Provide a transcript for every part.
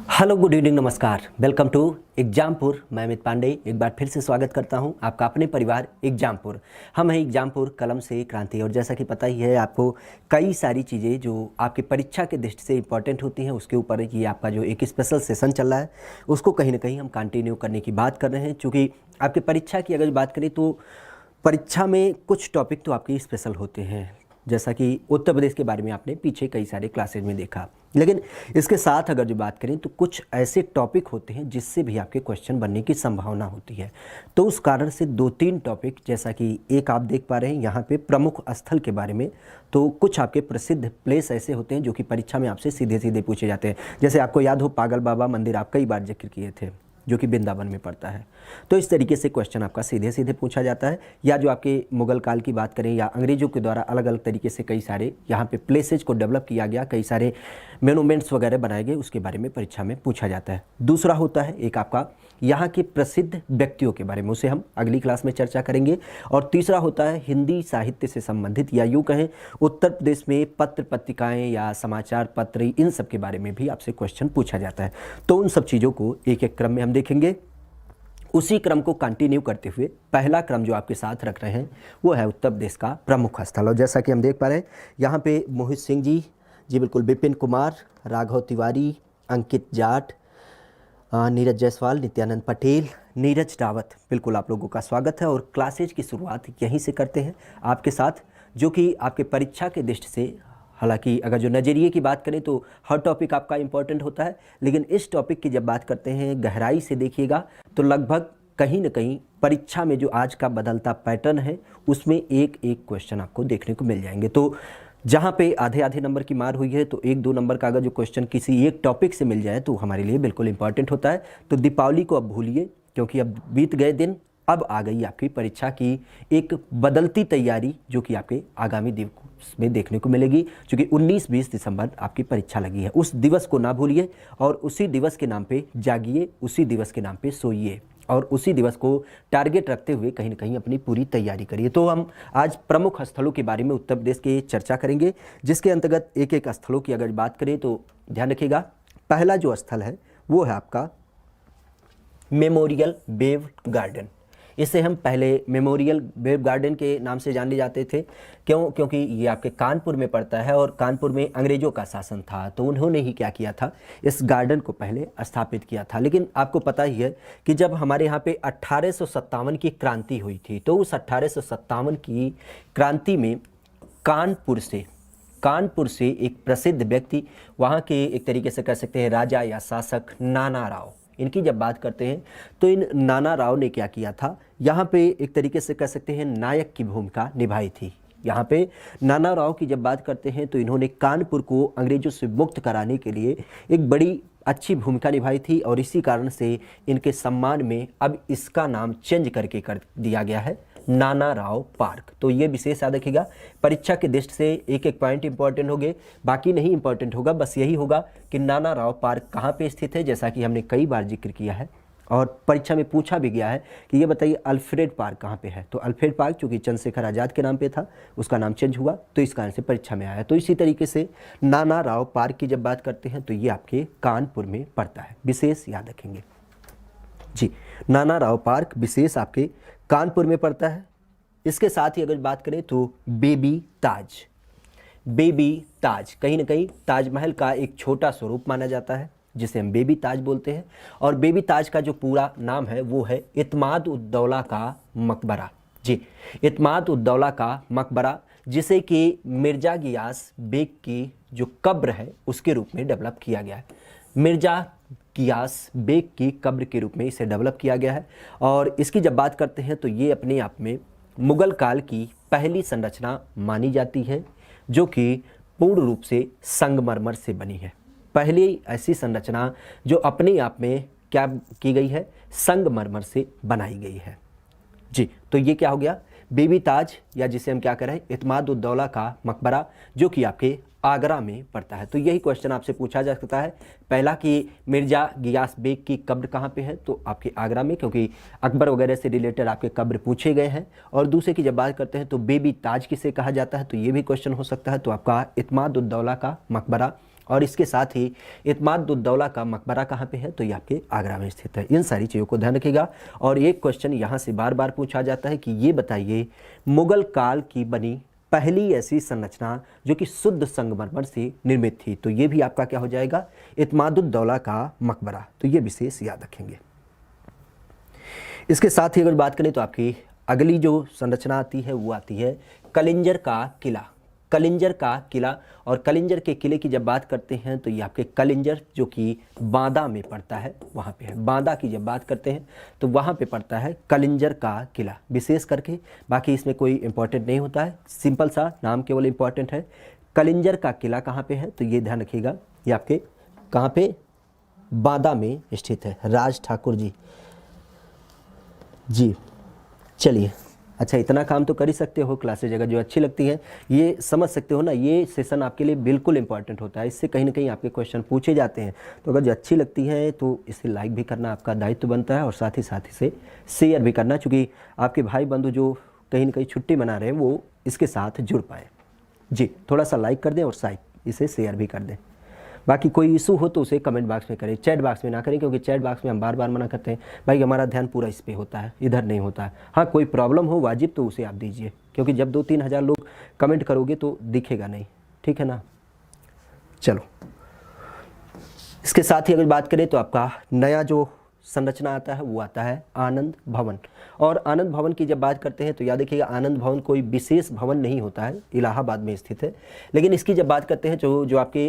Hello, good evening, नमस्कार। Welcome to Exampur. मैं अमित पांडे एक बार फिर से स्वागत करता हूं आपका अपने परिवार एग्जामपुर। हम हैं एग्जामपुर, कलम से क्रांति। और जैसा कि पता ही है आपको, कई सारी चीज़ें जो आपकी परीक्षा के दृष्टि से इंपॉर्टेंट होती हैं उसके ऊपर ये आपका जो एक स्पेशल सेशन चल रहा है उसको कहीं ना कहीं हम कंटिन्यू करने की बात कर रहे हैं। चूँकि आपकी परीक्षा की अगर बात करें तो परीक्षा में कुछ टॉपिक तो आपके स्पेशल होते हैं, जैसा कि उत्तर प्रदेश के बारे में आपने पीछे कई सारे क्लासेज में देखा। लेकिन इसके साथ अगर जो बात करें तो कुछ ऐसे टॉपिक होते हैं जिससे भी आपके क्वेश्चन बनने की संभावना होती है। तो उस कारण से दो तीन टॉपिक, जैसा कि एक आप देख पा रहे हैं यहाँ पे प्रमुख स्थल के बारे में, तो कुछ आपके प्रसिद्ध प्लेस ऐसे होते हैं जो कि परीक्षा में आपसे सीधे सीधे पूछे जाते हैं। जैसे आपको याद हो, पागल बाबा मंदिर आप कई बार जिक्र किए थे जो कि वृंदावन में पड़ता है। तो इस तरीके से क्वेश्चन आपका सीधे सीधे पूछा जाता है। या जो आपके मुगल काल की बात करें या अंग्रेजों के द्वारा अलग अलग तरीके से कई सारे यहाँ पे प्लेसेज को डेवलप किया गया, कई सारे मोनूमेंट्स वगैरह बनाए गए, उसके बारे में परीक्षा में पूछा जाता है। दूसरा होता है एक आपका यहाँ के प्रसिद्ध व्यक्तियों के बारे में, उसे हम अगली क्लास में चर्चा करेंगे। और तीसरा होता है हिंदी साहित्य से संबंधित, या यूँ कहें उत्तर प्रदेश में पत्र पत्रिकाएँ या समाचार पत्र, इन सब के बारे में भी आपसे क्वेश्चन पूछा जाता है। तो उन सब चीज़ों को एक एक क्रम में हम देखेंगे। उसी क्रम को कंटिन्यू करते हुए पहला क्रम जो आपके साथ रख रहे हैं वो है उत्तर प्रदेश का प्रमुख स्थल। और जैसा कि हम देख पा रहे हैं यहाँ पे मोहित सिंह जी बिल्कुल, विपिन कुमार, राघव तिवारी, अंकित जाट, नीरज जायसवाल, नित्यानंद पटेल, नीरज रावत, बिल्कुल आप लोगों का स्वागत है। और क्लासेज की शुरुआत यहीं से करते हैं आपके साथ, जो कि आपके परीक्षा के दृष्टि से, हालांकि अगर जो नज़रिए की बात करें तो हर टॉपिक आपका इंपॉर्टेंट होता है, लेकिन इस टॉपिक की जब बात करते हैं गहराई से देखिएगा तो लगभग कहीं न कहीं परीक्षा में जो आज का बदलता पैटर्न है उसमें एक एक क्वेश्चन आपको देखने को मिल जाएंगे। तो जहाँ पे आधे आधे नंबर की मार हुई है, तो एक दो नंबर का अगर जो क्वेश्चन किसी एक टॉपिक से मिल जाए तो हमारे लिए बिल्कुल इंपॉर्टेंट होता है। तो दीपावली को अब भूलिए, क्योंकि अब बीत गए दिन, अब आ गई आपकी परीक्षा की एक बदलती तैयारी जो कि आपके आगामी दिवस में देखने को मिलेगी। क्योंकि 19-20 दिसंबर आपकी परीक्षा लगी है, उस दिवस को ना भूलिए और उसी दिवस के नाम पे जागिए, उसी दिवस के नाम पे सोइए और उसी दिवस को टारगेट रखते हुए कहीं ना कहीं अपनी पूरी तैयारी करिए। तो हम आज प्रमुख स्थलों के बारे में उत्तर प्रदेश के चर्चा करेंगे, जिसके अंतर्गत एक एक स्थलों की अगर बात करें तो ध्यान रखिएगा। पहला जो स्थल है वो है आपका मेमोरियल वेव गार्डन। इसे हम पहले मेमोरियल वेव गार्डन के नाम से जाने जाते थे। क्योंकि ये आपके कानपुर में पड़ता है और कानपुर में अंग्रेजों का शासन था, तो उन्होंने ही क्या किया था, इस गार्डन को पहले स्थापित किया था। लेकिन आपको पता ही है कि जब हमारे यहाँ पे 1857 की क्रांति हुई थी, तो उस 1857 की क्रांति में कानपुर से एक प्रसिद्ध व्यक्ति, वहाँ के एक तरीके से कह सकते हैं राजा या शासक नाना राव, इनकी जब बात करते हैं तो इन नाना राव ने क्या किया था, यहाँ पे एक तरीके से कह सकते हैं नायक की भूमिका निभाई थी। यहाँ पे नाना राव की जब बात करते हैं तो इन्होंने कानपुर को अंग्रेजों से मुक्त कराने के लिए एक बड़ी अच्छी भूमिका निभाई थी। और इसी कारण से इनके सम्मान में अब इसका नाम चेंज करके कर दिया गया है नाना राव पार्क। तो ये विशेष याद रखिएगा। परीक्षा के दृष्टि से एक एक पॉइंट इंपॉर्टेंट होंगे, बाकी नहीं इंपॉर्टेंट होगा, बस यही होगा कि नाना राव पार्क कहाँ पे स्थित है, जैसा कि हमने कई बार जिक्र किया है और परीक्षा में पूछा भी गया है कि ये बताइए अल्फ्रेड पार्क कहाँ पे है। तो अल्फ्रेड पार्क चूँकि चंद्रशेखर आज़ाद के नाम पे था, उसका नाम चेंज हुआ, तो इस कारण से परीक्षा में आया। तो इसी तरीके से नाना राव पार्क की जब बात करते हैं तो ये आपके कानपुर में पड़ता है, विशेष याद रखेंगे जी। नाना राव पार्क विशेष आपके कानपुर में पड़ता है। इसके साथ ही अगर बात करें तो बेबी ताज कहीं ना कहीं ताजमहल का एक छोटा स्वरूप माना जाता है, जिसे हम बेबी ताज बोलते हैं। और बेबी ताज का जो पूरा नाम है वो है इत्माद उद दौला का मकबरा जी, इत्माद उद दौला का मकबरा, जिसे कि मिर्जा गियास बेग की जो कब्र है उसके रूप में डेवलप किया गया है। मिर्जा गियास बेग की कब्र के रूप में इसे डेवलप किया गया है। और इसकी जब बात करते हैं तो ये अपने आप में मुगल काल की पहली संरचना मानी जाती है, जो कि पूर्ण रूप से संगमरमर से बनी है। पहली ऐसी संरचना जो अपने आप में क्या की गई है, संगमरमर से बनाई गई है जी। तो ये क्या हो गया, बेबी ताज, या जिसे हम क्या कह रहे हैं इत्माद उद दौला का मकबरा, जो कि आपके आगरा में पड़ता है। तो यही क्वेश्चन आपसे पूछा जा सकता है। पहला कि मिर्जा गियास बेग की कब्र कहाँ पे है, तो आपके आगरा में, क्योंकि अकबर वगैरह से रिलेटेड आपके कब्र पूछे गए हैं। और दूसरे की जब बात करते हैं तो बेबी ताज किसे कहा जाता है, तो ये भी क्वेश्चन हो सकता है। तो आपका इत्माद उद दौला का मकबरा और इसके साथ ही इत्माद-उद-दौला का मकबरा कहाँ पे है, तो ये आपके आगरा में स्थित है। इन सारी चीज़ों को ध्यान रखिएगा। और एक क्वेश्चन यहाँ से बार बार पूछा जाता है कि ये बताइए मुगल काल की बनी पहली ऐसी संरचना जो कि शुद्ध संगमरमर से निर्मित थी, तो ये भी आपका क्या हो जाएगा, इत्माद-उद-दौला का मकबरा। तो ये विशेष याद रखेंगे। इसके साथ ही अगर बात करें तो आपकी अगली जो संरचना आती है वो आती है कलिंजर का किला। कलिंजर का किला, और कलिंजर के किले की जब बात करते हैं तो ये आपके कलिंजर जो कि बांदा में पड़ता है वहाँ पे है। बांदा की जब बात करते हैं तो वहाँ पे पड़ता है कलिंजर का किला विशेष करके। बाकी इसमें कोई इंपॉर्टेंट नहीं होता है, सिंपल सा नाम केवल इंपॉर्टेंट है। कलिंजर का किला कहाँ पे है, तो ये ध्यान रखिएगा, ये आपके कहाँ पे, बांदा में स्थित है। राज ठाकुर जी चलिए, अच्छा इतना काम तो कर ही सकते हो। क्लासेज अगर जो अच्छी लगती हैं ये समझ सकते हो ना, ये सेशन आपके लिए बिल्कुल इंपॉर्टेंट होता है। इससे कहीं ना कहीं आपके क्वेश्चन पूछे जाते हैं। तो अगर जो अच्छी लगती है तो इसे लाइक भी करना आपका दायित्व बनता है, और साथ ही इसे शेयर भी करना, चूँकि आपके भाई बंधु जो कहीं ना कहीं छुट्टी मना रहे हैं वो इसके साथ जुड़ पाए। जी थोड़ा सा लाइक कर दें और साथ इसे शेयर भी कर दें। बाकी कोई इशू हो तो उसे कमेंट बॉक्स में करें, चैट बॉक्स में ना करें, क्योंकि चैट बॉक्स में हम बार बार मना करते हैं भाई, हमारा ध्यान पूरा इस पे होता है, इधर नहीं होता है। हाँ कोई प्रॉब्लम हो वाजिब तो उसे आप दीजिए, क्योंकि जब 2-3 हज़ार लोग कमेंट करोगे तो दिखेगा नहीं, ठीक है ना। चलो इसके साथ ही अगर बात करें तो आपका नया जो संरचना आता है वो आता है आनंद भवन। और आनंद भवन की जब बात करते हैं तो याद रखिएगा, आनंद भवन कोई विशेष भवन नहीं होता है, इलाहाबाद में स्थित है। लेकिन इसकी जब बात करते हैं जो आपके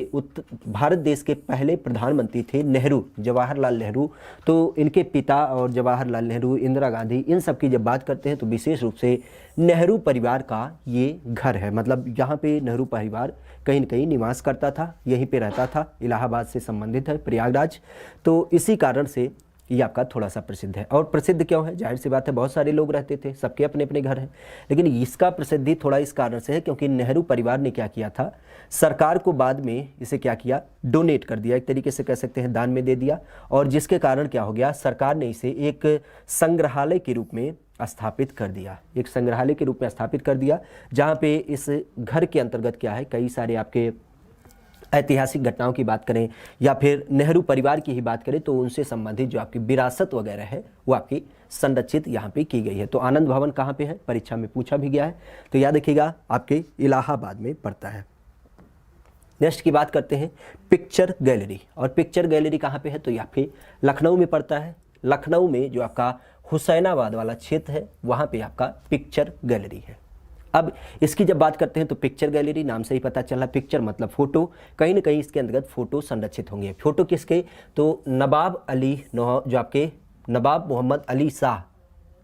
भारत देश के पहले प्रधानमंत्री थे नेहरू, जवाहरलाल नेहरू, तो इनके पिता और जवाहरलाल नेहरू, इंदिरा गांधी, इन सब की जब बात करते हैं तो विशेष रूप से नेहरू परिवार का ये घर है। मतलब यहाँ पे नेहरू परिवार कहीं न कहीं निवास करता था, यहीं पे रहता था, इलाहाबाद से संबंधित है, प्रयागराज। तो इसी कारण से ये आपका थोड़ा सा प्रसिद्ध है। और प्रसिद्ध क्यों है, जाहिर सी बात है बहुत सारे लोग रहते थे, सबके अपने अपने घर हैं, लेकिन इसका प्रसिद्धि थोड़ा इस कारण से है क्योंकि नेहरू परिवार ने क्या किया था, सरकार को बाद में इसे क्या किया, डोनेट कर दिया, एक तरीके से कह सकते हैं दान में दे दिया। और जिसके कारण क्या हो गया, सरकार ने इसे एक संग्रहालय के रूप में स्थापित कर दिया, एक संग्रहालय के रूप में स्थापित कर दिया, जहाँ पे इस घर के अंतर्गत क्या है, कई सारे आपके ऐतिहासिक घटनाओं की बात करें या फिर नेहरू परिवार की ही बात करें तो उनसे संबंधित जो आपकी विरासत वगैरह है वो आपकी संरक्षित यहाँ पे की गई है। तो आनंद भवन कहाँ पे है, परीक्षा में पूछा भी गया है, तो याद रखिएगा आपके इलाहाबाद में पड़ता है। नेक्स्ट की बात करते हैं पिक्चर गैलरी। और पिक्चर गैलरी कहाँ पे है, तो यहाँ पे लखनऊ में पड़ता है। लखनऊ में जो आपका हुसैनाबाद वाला क्षेत्र है वहाँ पे आपका पिक्चर गैलरी है। अब इसकी जब बात करते हैं तो पिक्चर गैलरी नाम से ही पता चला, पिक्चर मतलब फोटो, कहीं ना कहीं इसके अंतर्गत फोटो संरक्षित होंगे। फोटो किसके, तो नवाब अली जो आपके नवाब मोहम्मद अली शाह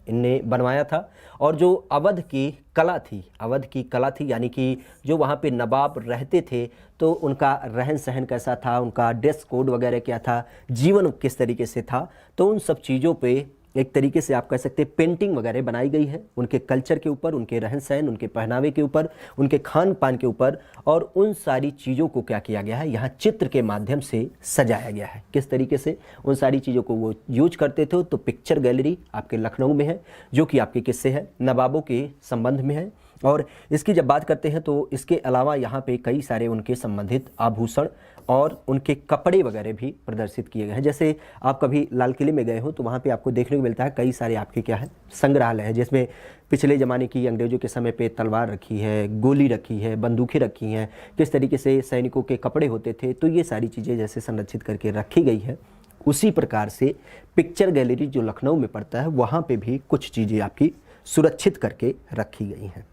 इनने बनवाया था। और जो अवध की कला थी, यानी कि जो वहाँ पे नवाब रहते थे तो उनका रहन सहन कैसा था, उनका ड्रेस कोड वगैरह क्या था, जीवन किस तरीके से था, तो उन सब चीज़ों पे एक तरीके से आप कह सकते हैं पेंटिंग वगैरह बनाई गई है, उनके कल्चर के ऊपर, उनके रहन सहन, उनके पहनावे के ऊपर, उनके खान पान के ऊपर, और उन सारी चीज़ों को क्या किया गया है, यहाँ चित्र के माध्यम से सजाया गया है। किस तरीके से उन सारी चीज़ों को वो यूज करते थे, तो पिक्चर गैलरी आपके लखनऊ में है, जो कि आपके किस्से है, नवाबों के संबंध में है। और इसकी जब बात करते हैं तो इसके अलावा यहाँ पे कई सारे उनके संबंधित आभूषण और उनके कपड़े वगैरह भी प्रदर्शित किए गए हैं। जैसे आप कभी लाल किले में गए हो तो वहाँ पे आपको देखने को मिलता है कई सारे आपके क्या है, संग्रहालय है, जिसमें पिछले ज़माने की अंग्रेज़ों के समय पे तलवार रखी है, गोली रखी है, बंदूकें रखी हैं, किस तरीके से सैनिकों के कपड़े होते थे, तो ये सारी चीज़ें जैसे संरक्षित करके रखी गई है, उसी प्रकार से पिक्चर गैलरी जो लखनऊ में पड़ता है वहाँ पर भी कुछ चीज़ें आपकी सुरक्षित करके रखी गई हैं।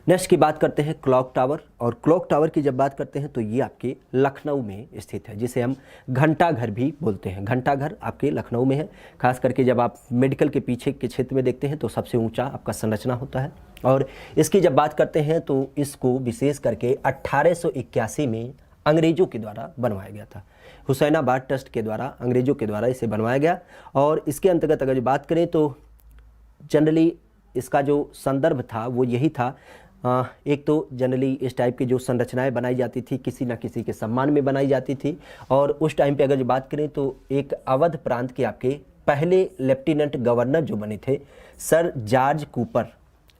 नेक्स्ट की बात करते हैं क्लॉक टावर। और क्लॉक टावर की जब बात करते हैं तो ये आपके लखनऊ में स्थित है, जिसे हम घंटा घर भी बोलते हैं। घंटा घर आपके लखनऊ में है। खास करके जब आप मेडिकल के पीछे के क्षेत्र में देखते हैं तो सबसे ऊंचा आपका संरचना होता है। और इसकी जब बात करते हैं तो इसको विशेष करके 1881 में अंग्रेज़ों के द्वारा बनवाया गया था। हुसैनाबाद ट्रस्ट के द्वारा, अंग्रेज़ों के द्वारा इसे बनवाया गया। और इसके अंतर्गत अगर बात करें तो जनरली इसका जो संदर्भ था वो यही था, एक तो जनरली इस टाइप की जो संरचनाएं बनाई जाती थी किसी न किसी के सम्मान में बनाई जाती थी। और उस टाइम पे अगर जो बात करें तो एक अवध प्रांत के आपके पहले लेफ्टिनेंट गवर्नर जो बने थे सर जॉर्ज कूपर,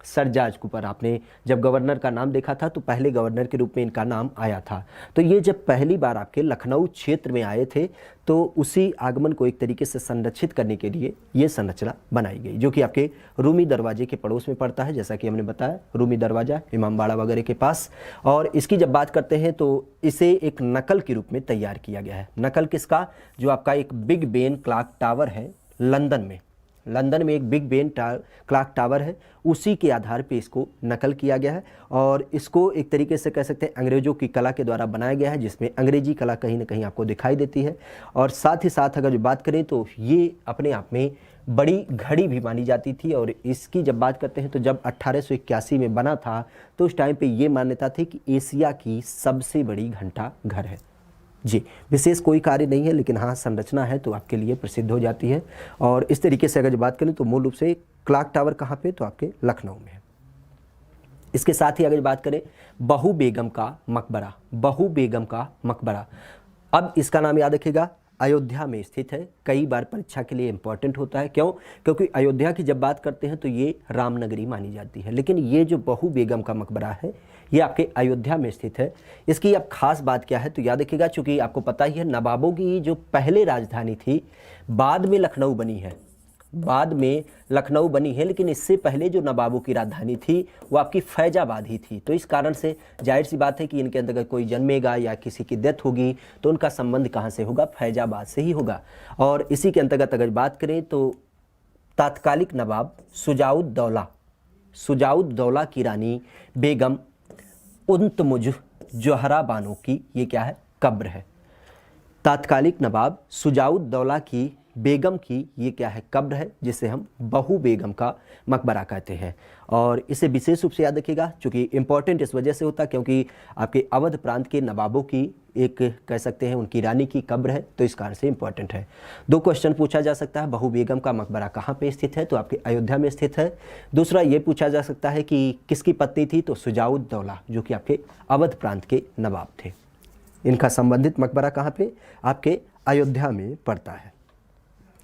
सरजाज कुपर, आपने जब गवर्नर का नाम देखा था तो पहले गवर्नर के रूप में इनका नाम आया था। तो ये जब पहली बार आपके लखनऊ क्षेत्र में आए थे तो उसी आगमन को एक तरीके से संरक्षित करने के लिए ये संरचना बनाई गई, जो कि आपके रूमी दरवाजे के पड़ोस में पड़ता है, जैसा कि हमने बताया रूमी दरवाजा इमामबाड़ा वगैरह के पास। और इसकी जब बात करते हैं तो इसे एक नकल के रूप में तैयार किया गया है। नकल किसका? जो आपका एक बिग बेन क्लॉक टावर है लंदन में एक बिग बेन क्लॉक टावर है, उसी के आधार पे इसको नकल किया गया है। और इसको एक तरीके से कह सकते हैं अंग्रेज़ों की कला के द्वारा बनाया गया है, जिसमें अंग्रेजी कला कहीं ना कहीं आपको दिखाई देती है। और साथ ही साथ अगर जो बात करें तो ये अपने आप में बड़ी घड़ी भी मानी जाती थी। और इसकी जब बात करते हैं तो जब 1881 में बना था तो उस टाइम पे ये मान्यता थी कि एशिया की सबसे बड़ी घंटा घर है जी। विशेष कोई कार्य नहीं है, लेकिन हाँ संरचना है तो आपके लिए प्रसिद्ध हो जाती है। और इस तरीके से अगर जो बात करें तो मूल रूप से क्लॉक टावर कहाँ पे? तो आपके लखनऊ में है। इसके साथ ही अगर बात करें बहू बेगम का मकबरा, अब इसका नाम याद रखिएगा, अयोध्या में स्थित है। कई बार परीक्षा के लिए इंपॉर्टेंट होता है। क्यों? क्योंकि अयोध्या की जब बात करते हैं तो ये रामनगरी मानी जाती है, लेकिन ये जो बहू बेगम का मकबरा है ये आपके अयोध्या में स्थित है। इसकी अब खास बात क्या है तो याद रखिएगा, चूँकि आपको पता ही है नवाबों की जो पहले राजधानी थी बाद में लखनऊ बनी है, लेकिन इससे पहले जो नवाबों की राजधानी थी वो आपकी फैजाबाद ही थी। तो इस कारण से जाहिर सी बात है कि इनके अंदर कोई जन्मेगा या किसी की डेथ होगी तो उनका संबंध कहाँ से होगा? फैजाबाद से ही होगा। और इसी के अंतर्गत अगर बात करें तो तात्कालिक नवाब सुजाउद्दौला की रानी बेगम उन्तमुज जोहरा बानो की ये क्या है? कब्र है। तात्कालिक नवाब सुजाउद्दौला की बेगम की ये क्या है? कब्र है, जिसे हम बहू बेगम का मकबरा कहते हैं। और इसे विशेष रूप से याद रखिएगा, चूँकि इंपॉर्टेंट इस वजह से होता है क्योंकि आपके अवध प्रांत के नवाबों की एक कह सकते हैं उनकी रानी की कब्र है, तो इस कारण से इंपॉर्टेंट है। 2 क्वेश्चन पूछा जा सकता है, बहू बेगम का मकबरा कहाँ पे स्थित है? तो आपके अयोध्या में स्थित है। दूसरा ये पूछा जा सकता है कि किसकी पत्नी थी? तो सुजाउद्दौला, जो कि आपके अवध प्रांत के नवाब थे। इनका संबंधित मकबरा कहाँ पे? आपके अयोध्या में पड़ता है।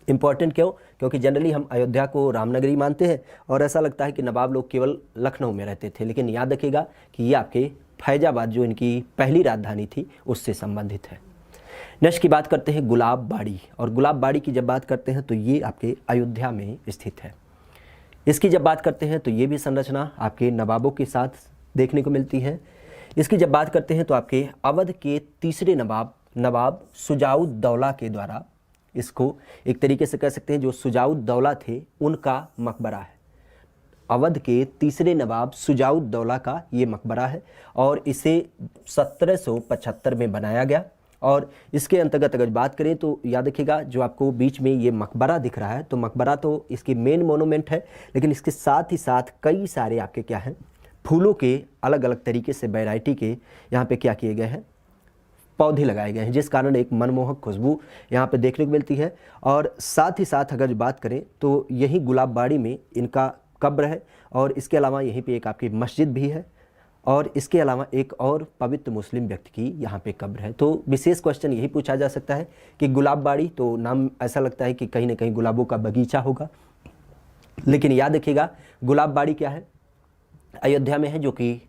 इंपॉर्टेंट क्यों? क्योंकि जनरली हम अयोध्या को रामनगरी मानते हैं और ऐसा लगता है कि नवाब लोग केवल लखनऊ में रहते थे, लेकिन याद रखिएगा कि ये आपके फैजाबाद जो इनकी पहली राजधानी थी उससे संबंधित है। नेक्स्ट की बात करते हैं गुलाबबाड़ी, और गुलाबबाड़ी की जब बात करते हैं तो ये आपके अयोध्या में स्थित है। इसकी जब बात करते हैं तो ये भी संरचना आपके नवाबों के साथ देखने को मिलती है। इसकी जब बात करते हैं तो आपके अवध के तीसरे नवाब सुजाउद्दौला के द्वारा इसको एक तरीके से कह सकते हैं जो सुजाउद्दौला थे उनका मकबरा है। अवध के तीसरे नवाब सुजाउद्दौला का ये मकबरा है और इसे 1775 में बनाया गया। और इसके अंतर्गत अगर बात करें तो याद रखिएगा जो आपको बीच में ये मकबरा दिख रहा है, तो मकबरा तो इसकी मेन मोनूमेंट है, लेकिन इसके साथ ही साथ कई सारे आपके क्या हैं फूलों के अलग अलग तरीके से वैरायटी के यहाँ पे क्या किए गए हैं, पौधे लगाए गए हैं, जिस कारण एक मनमोहक खुशबू यहाँ पे देखने को मिलती है। और साथ ही साथ अगर बात करें तो यही गुलाबबाड़ी में इनका कब्र है और इसके अलावा यहीं पे एक आपकी मस्जिद भी है और इसके अलावा एक और पवित्र मुस्लिम व्यक्ति की यहाँ पे कब्र है। तो विशेष क्वेश्चन यही पूछा जा सकता है कि गुलाबबाड़ी, तो नाम ऐसा लगता है कि कहीं ना कहीं गुलाबों का बगीचा होगा, लेकिन याद रखिएगा गुलाबबाड़ी क्या है, अयोध्या में है, जो कि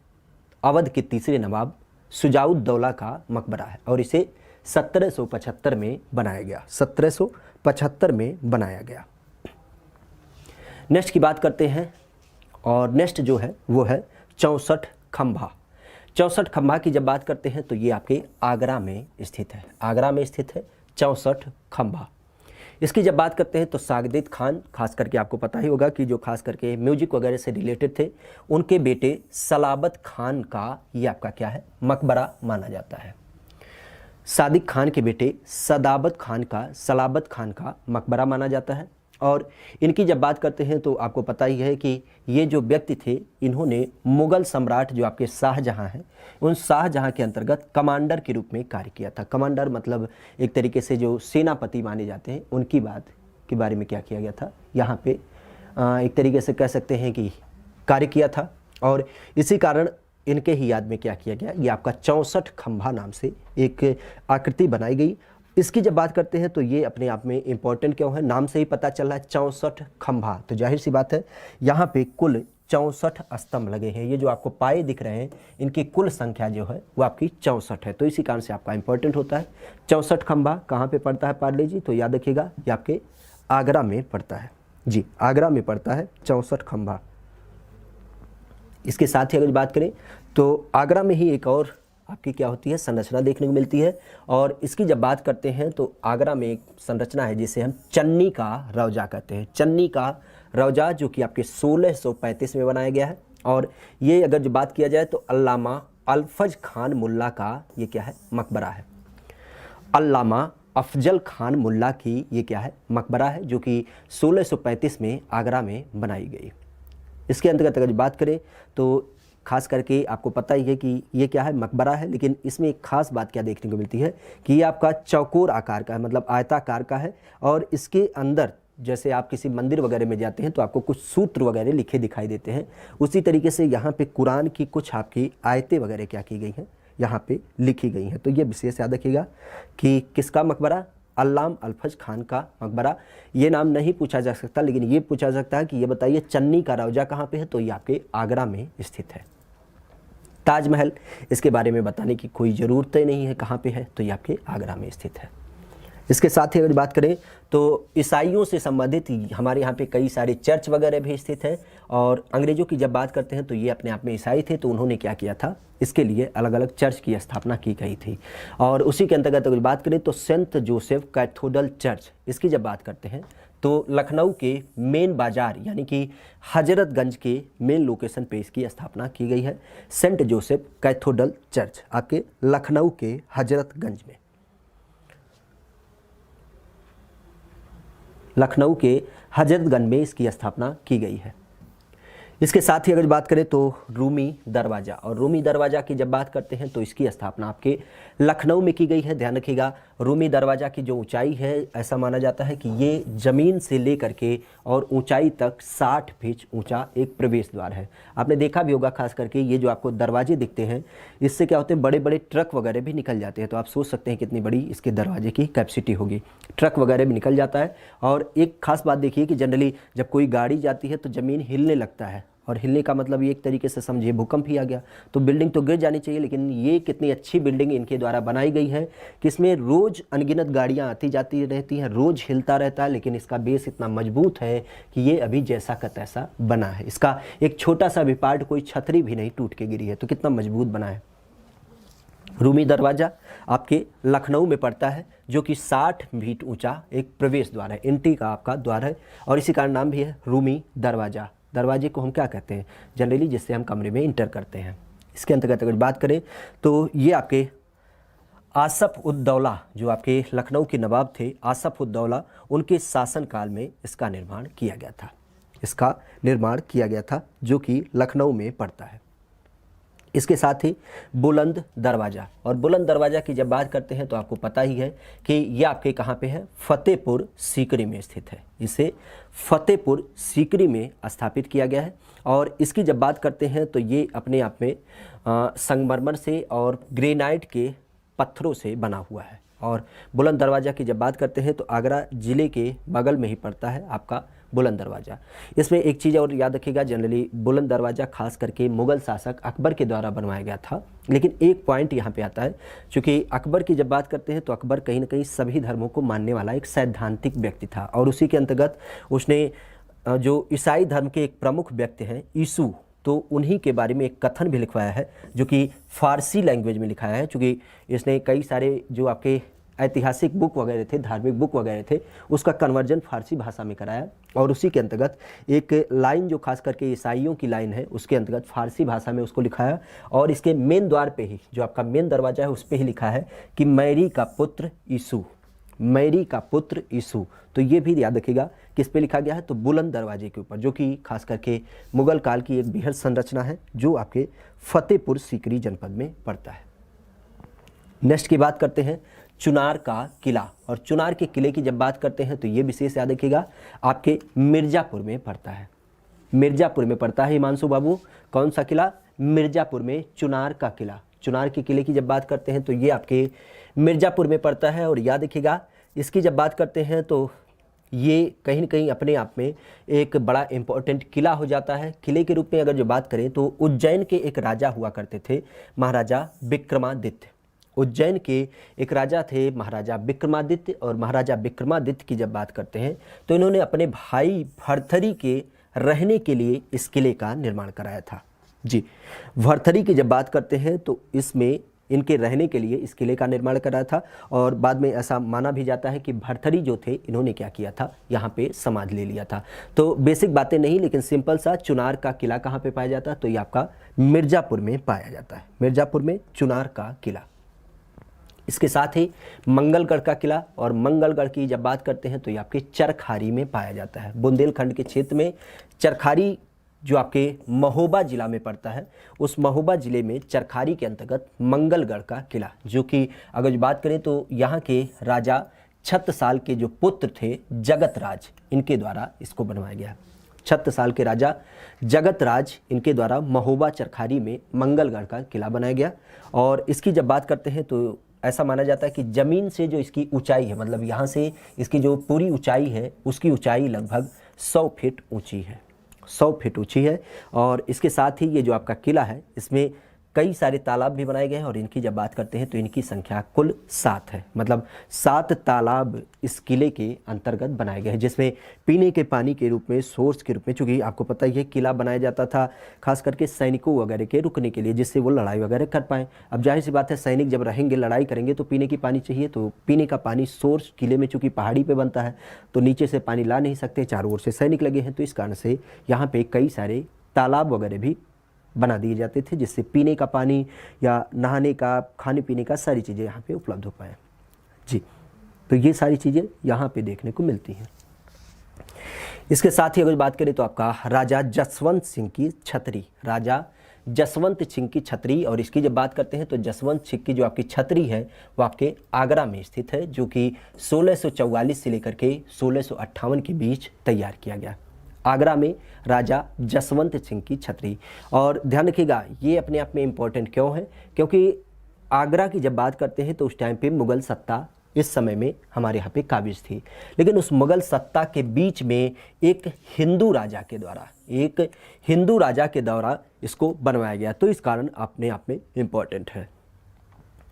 अवध के तीसरे नवाब सुजाउद्दौला का मकबरा है और इसे 1775 में बनाया गया, 1775 में बनाया गया। नेक्स्ट की बात करते हैं और नेक्स्ट जो है वो है 64 खंभा। 64 खंभा की जब बात करते हैं तो ये आपके आगरा में स्थित है, आगरा में स्थित है 64 खंभा। इसकी जब बात करते हैं तो सागदित खान, खास करके आपको पता ही होगा कि जो खास करके म्यूजिक वगैरह से रिलेटेड थे, उनके बेटे सलाबत खान का ये आपका क्या है मकबरा माना जाता है। सादिक खान के बेटे सलाबत खान का मकबरा माना जाता है। और इनकी जब बात करते हैं तो आपको पता ही है कि ये जो व्यक्ति थे इन्होंने मुग़ल सम्राट जो आपके शाहजहाँ हैं, उन शाहजहाँ के अंतर्गत कमांडर के रूप में कार्य किया था। कमांडर मतलब एक तरीके से जो सेनापति माने जाते हैं, उनकी बात के बारे में क्या किया गया था, यहाँ पे एक तरीके से कह सकते हैं कि कार्य किया था। और इसी कारण इनके ही याद में क्या किया गया, ये आपका 64 खंभा नाम से एक आकृति बनाई गई। इसकी जब बात करते हैं तो ये अपने आप में इम्पॉर्टेंट क्यों है, नाम से ही पता चल रहा है 64 खंभा, तो जाहिर सी बात है यहाँ पे कुल 64 स्तंभ लगे हैं। ये जो आपको पाए दिख रहे हैं इनकी कुल संख्या जो है वो आपकी 64 है। तो इसी कारण से आपका इंपॉर्टेंट होता है। 64 खंभा कहाँ पे पड़ता है पार्ले जी? तो याद रखिएगा ये आपके आगरा में पड़ता है जी, आगरा में पड़ता है 64 खंभा। इसके साथ ही अगर बात करें तो आगरा में ही एक और आपकी क्या होती है संरचना देखने को मिलती है, और इसकी जब बात करते हैं तो आगरा में एक संरचना है जिसे हम चन्नी का रौजा कहते हैं। चन्नी का रौजा जो कि आपके 1635 में बनाया गया है, और ये अगर जो बात किया जाए तो अल्लामा अल्फज खान मुल्ला का ये क्या है मकबरा है। अल्लामा अफजल खान मुल्ला की ये क्या है मकबरा है, जो कि 1635 में आगरा में बनाई गई। इसके अंतर्गत अगर बात करें तो खास करके आपको पता ही है कि ये क्या है मकबरा है, लेकिन इसमें एक खास बात क्या देखने को मिलती है कि ये आपका चौकोर आकार का है, मतलब आयताकार का है, और इसके अंदर जैसे आप किसी मंदिर वगैरह में जाते हैं तो आपको कुछ सूत्र वगैरह लिखे दिखाई देते हैं, उसी तरीके से यहाँ पे कुरान की कुछ आपकी आयतें वगैरह क्या की गई हैं यहाँ पे लिखी गई हैं। तो ये विशेष याद रखिएगा कि किसका मकबरा? अल्लाम अल्फज खान का मकबरा। ये नाम नहीं पूछा जा सकता, लेकिन ये पूछा जा सकता है कि ये बताइए चन्नी का रौजा कहाँ पे है? तो ये आपके आगरा में स्थित है। ताजमहल, इसके बारे में बताने की कोई ज़रूरत ही नहीं है कहाँ पे है, तो ये आपके आगरा में स्थित है। इसके साथ ही अगर बात करें तो ईसाइयों से संबंधित हमारे यहाँ पे कई सारे चर्च वगैरह भी स्थित हैं, और अंग्रेज़ों की जब बात करते हैं तो ये अपने आप में ईसाई थे, तो उन्होंने क्या किया था इसके लिए अलग अलग चर्च की स्थापना की गई थी। और उसी के अंतर्गत अगर बात करें तो सेंट जोसेफ कैथोडल चर्च, इसकी जब बात करते हैं तो लखनऊ के मेन बाज़ार यानी कि हजरतगंज के मेन लोकेशन पे इसकी स्थापना की गई है। सेंट जोसेफ कैथोडल चर्च आपके लखनऊ के हजरतगंज में, लखनऊ के हजरतगंज में इसकी स्थापना की गई है। इसके साथ ही अगर बात करें तो रूमी दरवाज़ा, और रूमी दरवाज़ा की जब बात करते हैं तो इसकी स्थापना आपके लखनऊ में की गई है। ध्यान रखिएगा रूमी दरवाज़ा की जो ऊंचाई है ऐसा माना जाता है कि ये ज़मीन से लेकर के और ऊंचाई तक 60 फीट ऊंचा एक प्रवेश द्वार है। आपने देखा भी होगा खास करके ये जो आपको दरवाजे दिखते हैं इससे क्या होते हैं बड़े बड़े ट्रक वगैरह भी निकल जाते हैं। तो आप सोच सकते हैं कितनी बड़ी इसके दरवाजे की कैपेसिटी होगी, ट्रक वगैरह भी निकल जाता है। और एक खास बात देखिए कि जनरली जब कोई गाड़ी जाती है तो ज़मीन हिलने लगता है, और हिलने का मतलब ये एक तरीके से समझिए भूकंप ही आ गया, तो बिल्डिंग तो गिर जानी चाहिए। लेकिन ये कितनी अच्छी बिल्डिंग इनके द्वारा बनाई गई है कि इसमें रोज़ अनगिनत गाड़ियाँ आती जाती रहती हैं, रोज़ हिलता रहता है, लेकिन इसका बेस इतना मजबूत है कि ये अभी जैसा का तैसा बना है। इसका एक छोटा सा भी पार्ट, कोई छतरी भी नहीं टूट के गिरी है, तो कितना मजबूत बना है। रूमी दरवाज़ा आपके लखनऊ में पड़ता है, जो कि 60 फीट ऊंचा एक प्रवेश द्वार है, एंट्री का आपका द्वार है, और इसी का नाम भी है रूमी दरवाज़ा। दरवाजे को हम क्या कहते हैं जनरली, जिससे हम कमरे में इंटर करते हैं। इसके अंतर्गत अगर बात करें तो ये आपके आसफ उद दौला, जो आपके लखनऊ के नवाब थे आसफ उद दौला, उनके शासनकाल में इसका निर्माण किया गया था। इसका निर्माण किया गया था जो कि लखनऊ में पड़ता है। इसके साथ ही बुलंद दरवाज़ा, और बुलंद दरवाज़ा की जब बात करते हैं तो आपको पता ही है कि ये आपके कहाँ पे है, फतेहपुर सीकरी में स्थित है। इसे फतेहपुर सीकरी में स्थापित किया गया है। और इसकी जब बात करते हैं तो ये अपने आप में संगमरमर से और ग्रेनाइट के पत्थरों से बना हुआ है। और बुलंद दरवाज़ा की जब बात करते हैं तो आगरा ज़िले के बगल में ही पड़ता है आपका बुलंद दरवाज़ा। इसमें एक चीज़ और याद रखिएगा, जनरली बुलंद दरवाज़ा खास करके मुग़ल शासक अकबर के द्वारा बनवाया गया था। लेकिन एक पॉइंट यहाँ पे आता है, चूँकि अकबर की जब बात करते हैं तो अकबर कहीं ना कहीं सभी धर्मों को मानने वाला एक सैद्धांतिक व्यक्ति था, और उसी के अंतर्गत उसने जो ईसाई धर्म के एक प्रमुख व्यक्ति हैं यीशु, तो उन्हीं के बारे में एक कथन भी लिखवाया है जो कि फ़ारसी लैंग्वेज में लिखाया है। चूँकि इसने कई सारे जो आपके ऐतिहासिक बुक वगैरह थे, धार्मिक बुक वगैरह थे, उसका कन्वर्जन फारसी भाषा में कराया, और उसी के अंतर्गत एक लाइन जो खास करके ईसाइयों की लाइन है उसके अंतर्गत फारसी भाषा में उसको लिखाया। और इसके मेन द्वार पे ही, जो आपका मेन दरवाज़ा है उस पर ही लिखा है कि मैरी का पुत्र यीशु, मैरी का पुत्र यीशु। तो ये भी याद रखिएगा किस पे लिखा गया है, तो बुलंद दरवाजे के ऊपर, जो कि खास करके मुग़ल काल की एक बृहद संरचना है जो आपके फतेहपुर सीकरी जनपद में पड़ता है। नेक्स्ट की बात करते हैं चुनार का किला, और चुनार के किले की जब बात करते हैं तो ये विशेष याद रखिएगा आपके मिर्ज़ापुर में पड़ता है। मिर्ज़ापुर में पड़ता है हिमांशु बाबू, कौन सा किला? मिर्ज़ापुर में चुनार का किला। चुनार के किले की जब बात करते हैं तो ये आपके मिर्ज़ापुर में पड़ता है। और याद रखिएगा इसकी जब बात करते हैं तो ये कहीं न कहीं अपने आप में एक बड़ा इम्पोर्टेंट किला हो जाता है। किले के रूप में अगर जो बात करें तो उज्जैन के एक राजा हुआ करते थे, महाराजा विक्रमादित्य। उज्जैन के एक राजा थे महाराजा विक्रमादित्य, और महाराजा विक्रमादित्य की जब बात करते हैं तो इन्होंने अपने भाई भर्तृहरि के रहने के लिए इस किले का निर्माण कराया था। जी, भर्तृहरि की जब बात करते हैं तो इसमें इनके रहने के लिए इस किले का निर्माण कराया था, और बाद में ऐसा माना भी जाता है कि भर्तृहरि जो थे इन्होंने क्या किया था, यहाँ पे समाधि ले लिया था। तो बेसिक बातें नहीं, लेकिन सिंपल सा, चुनार का किला कहाँ पे पाया जाता है, तो ये आपका मिर्ज़ापुर में पाया जाता है। मिर्ज़ापुर में चुनार का किला। इसके साथ ही मंगलगढ़ का किला, और मंगलगढ़ की जब बात करते हैं तो ये आपके चरखारी में पाया जाता है। बुंदेलखंड के क्षेत्र में चरखारी जो आपके महोबा जिला में पड़ता है, उस महोबा जिले में चरखारी के अंतर्गत मंगलगढ़ का किला, जो कि अगर बात करें तो यहाँ के राजा छत्रसाल के जो पुत्र थे जगतराज, इनके द्वारा इसको बनवाया गया। छत्रसाल के राजा जगतराज, इनके द्वारा महोबा चरखारी में मंगलगढ़ का किला बनाया गया। और इसकी जब बात करते हैं तो ऐसा माना जाता है कि ज़मीन से जो इसकी ऊंचाई है, मतलब यहाँ से इसकी जो पूरी ऊंचाई है, उसकी ऊंचाई लगभग 100 फीट ऊंची है, 100 फीट ऊंची है। और इसके साथ ही ये जो आपका किला है, इसमें कई सारे तालाब भी बनाए गए हैं, और इनकी जब बात करते हैं तो इनकी संख्या कुल 7 है, मतलब 7 तालाब इस किले के अंतर्गत बनाए गए हैं, जिसमें पीने के पानी के रूप में, सोर्स के रूप में, चूँकि आपको पता ही है किला बनाया जाता था खास करके सैनिकों वगैरह के रुकने के लिए, जिससे वो लड़ाई वगैरह कर पाएँ। अब जाहिर सी बात है, सैनिक जब रहेंगे, लड़ाई करेंगे, तो पीने की पानी चाहिए, तो पीने का पानी सोर्स किले में चूँकि पहाड़ी पर बनता है तो नीचे से पानी ला नहीं सकते, चारों ओर से सैनिक लगे हैं, तो इस कारण से यहाँ पर कई सारे तालाब वगैरह भी बना दिए जाते थे, जिससे पीने का पानी या नहाने का, खाने पीने का, सारी चीज़ें यहाँ पे उपलब्ध हो पाए। जी, तो ये सारी चीज़ें यहाँ पे देखने को मिलती हैं। इसके साथ ही अगर बात करें तो आपका राजा जसवंत सिंह की छतरी, राजा जसवंत सिंह की छतरी, और इसकी जब बात करते हैं तो जसवंत सिंह की जो आपकी छतरी है वो आपके आगरा में स्थित है, जो कि 1644 से लेकर के 1658 के बीच तैयार किया गया। आगरा में राजा जसवंत सिंह की छतरी। और ध्यान रखिएगा, ये अपने आप में इम्पोर्टेंट क्यों है, क्योंकि आगरा की जब बात करते हैं तो उस टाइम पे मुग़ल सत्ता इस समय में हमारे यहाँ पे काबिज थी, लेकिन उस मुग़ल सत्ता के बीच में एक हिंदू राजा के द्वारा इसको बनवाया गया, तो इस कारण अपने आप में इम्पोर्टेंट है।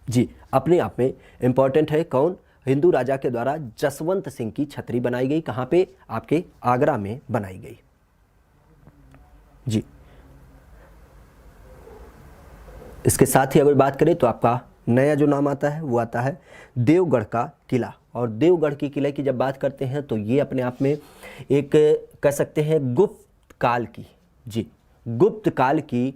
जी, अपने आप में इम्पोर्टेंट है। कौन? हिंदू राजा के द्वारा जसवंत सिंह की छतरी बनाई गई। कहाँ पे? आपके आगरा में बनाई गई। जी, इसके साथ ही अगर बात करें तो आपका नया जो नाम आता है वो आता है देवगढ़ का किला। और देवगढ़ की किले की जब बात करते हैं तो ये अपने आप में एक कह सकते हैं गुप्त काल की, जी, गुप्त काल की